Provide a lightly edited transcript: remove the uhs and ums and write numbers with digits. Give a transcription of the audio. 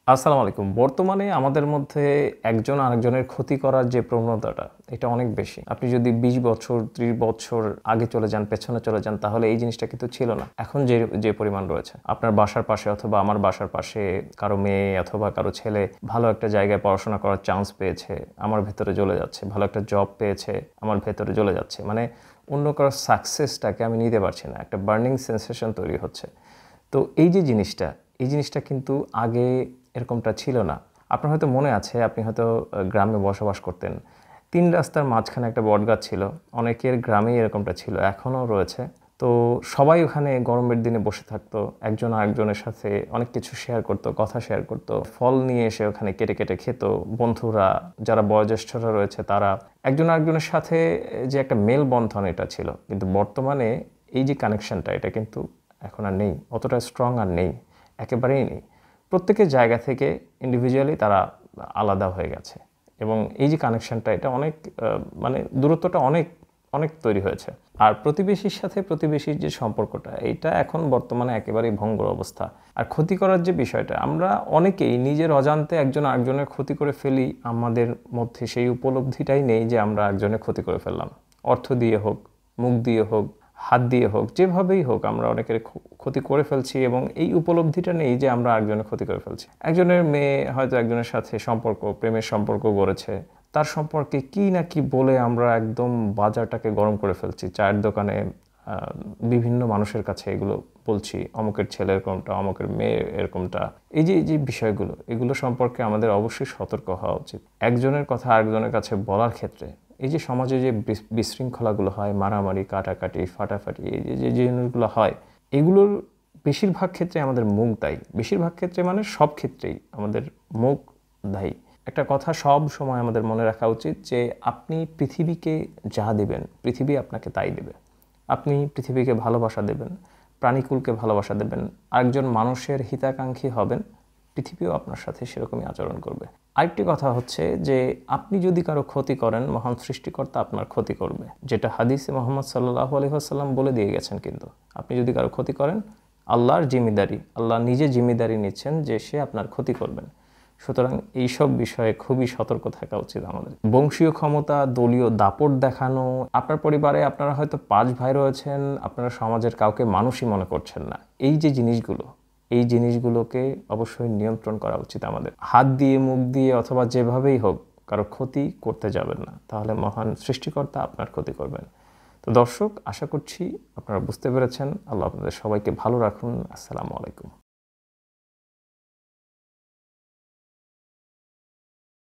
আসসালামু আলাইকুম। বর্তমানে আমাদের মধ্যে একজন আরেকজনের ক্ষতি করার যে প্রবণতাটা, এটা অনেক বেশি। আপনি যদি ২০ বছর, ৩০ বছর আগে চলে যান, পেছনে চলে যান, তাহলে এই জিনিসটা কিন্তু ছিল না। এখন যে পরিমাণ রয়েছে, আপনার বাসার পাশে অথবা আমার বাসার পাশে কারো মেয়ে অথবা কারো ছেলে ভালো একটা জায়গায় পড়াশোনা করার চান্স পেয়েছে, আমার ভেতরে চলে যাচ্ছে। ভালো একটা জব পেয়েছে, আমার ভেতরে চলে যাচ্ছে। মানে অন্য কারো সাকসেসটাকে আমি নিতে পারছি না। একটা বার্নিং সেন্সেশন তৈরি হচ্ছে। তো এই যে জিনিসটা, এই জিনিসটা কিন্তু আগে এরকমটা ছিল না। আপনার হয়তো মনে আছে, আপনি হয়তো গ্রামে বসবাস করতেন। ৩ রাস্তার মাঝখানে একটা বটগাছ ছিল। অনেকের গ্রামেই এরকমটা ছিল, এখনও রয়েছে। তো সবাই ওখানে গরমের দিনে বসে থাকতো। একজন আরেকজনের সাথে অনেক কিছু শেয়ার করতো, কথা শেয়ার করতো। ফল নিয়ে এসে ওখানে কেটে কেটে খেত। বন্ধুরা, যারা বয়োজ্যেষ্ঠরা রয়েছে তারা একজন আরেকজনের সাথে যে একটা মেলবন্ধন, এটা ছিল। কিন্তু বর্তমানে এই যে কানেকশনটা, এটা কিন্তু এখন আর নেই, অতটা স্ট্রং আর নেই, একেবারেই নেই। প্রত্যেকের জায়গা থেকে ইন্ডিভিজুয়ালি তারা আলাদা হয়ে গেছে এবং এই যে কানেকশনটা, এটা অনেক মানে দূরত্বটা অনেক অনেক তৈরি হয়েছে। আর প্রতিবেশীর সাথে প্রতিবেশীর যে সম্পর্কটা, এইটা এখন বর্তমানে একেবারেই ভঙ্গুর অবস্থা। আর ক্ষতি করার যে বিষয়টা, আমরা অনেকেই নিজের অজান্তে একজন আরেকজনের ক্ষতি করে ফেলি। আমাদের মধ্যে সেই উপলব্ধিটাই নেই যে আমরা একজনের ক্ষতি করে ফেললাম। অর্থ দিয়ে হোক, মুখ দিয়ে হোক, হাত দিয়ে হোক, যেভাবেই হোক আমরা অনেকের ক্ষতি করে ফেলছি এবং এই উপলব্ধিটা নেই যে আমরা একজনের ক্ষতি করে ফেলছি। একজনের মেয়ে হয়তো একজনের সাথে প্রেমের সম্পর্ক গড়েছে, তার সম্পর্কে কি না কি বলে আমরা একদম বাজারটাকে গরম করে ফেলছি। চায়ের দোকানে বিভিন্ন মানুষের কাছে এগুলো বলছি, অমুকের ছেলে এরকমটা, অমুকের মেয়ে এরকমটা। এই যে বিষয়গুলো, এগুলো সম্পর্কে আমাদের অবশ্যই সতর্ক হওয়া উচিত। একজনের কথা আরেকজনের কাছে বলার ক্ষেত্রে এই যে সমাজে যে বিশৃঙ্খলাগুলো হয়, মারামারি, কাটাকাটি, ফাটাফাটি, এই যে জিনিসগুলো হয়, এগুলোর বেশিরভাগ ক্ষেত্রে আমাদের মুখ দায়ী। বেশিরভাগ ক্ষেত্রে মানে সব ক্ষেত্রেই আমাদের মুখ দায়ী। একটা কথা সব সময় আমাদের মনে রাখা উচিত যে আপনি পৃথিবীকে যা দেবেন, পৃথিবী আপনাকে তাই দেবে। আপনি পৃথিবীকে ভালোবাসা দেবেন, প্রাণীকুলকে ভালোবাসা দেবেন, আরেকজন মানুষের হিতাকাঙ্ক্ষী হবেন, পৃথিবীও আপনার সাথে সেরকমই আচরণ করবে। আরেকটি কথা হচ্ছে যে আপনি যদি কারো ক্ষতি করেন, মহান সৃষ্টিকর্তা আপনার ক্ষতি করবে, যেটা হাদিসে মুহাম্মদ সাল্লাল্লাহু আলাইহি ওয়াসাল্লাম বলে দিয়ে গেছেন। কিন্তু আপনি যদি কারো ক্ষতি করেন, আল্লাহর জিম্মেদারি, আল্লাহ নিজে জিম্মেদারি নিচ্ছেন যে সে আপনার ক্ষতি করবেন। সুতরাং এইসব বিষয়ে খুবই সতর্ক থাকা উচিত আমাদের। বংশীয় ক্ষমতা, দলীয় দাপট দেখানো, আপনার পরিবারে আপনারা হয়তো 5 ভাই রয়েছেন, আপনারা সমাজের কাউকে মানুষই মনে করছেন না। এই যে জিনিসগুলো, এই জিনিসগুলোকে অবশ্যই নিয়ন্ত্রণ করা উচিত আমাদের। হাত দিয়ে, মুখ দিয়ে অথবা যেভাবেই হোক কারো ক্ষতি করতে যাবেন না, তাহলে মহান সৃষ্টিকর্তা আপনার ক্ষতি করবেন। তো দর্শক, আশা করছি আপনারা বুঝতে পেরেছেন। আল্লাহ আপনাদের সবাইকে ভালো রাখুন। আসসালামু আলাইকুম।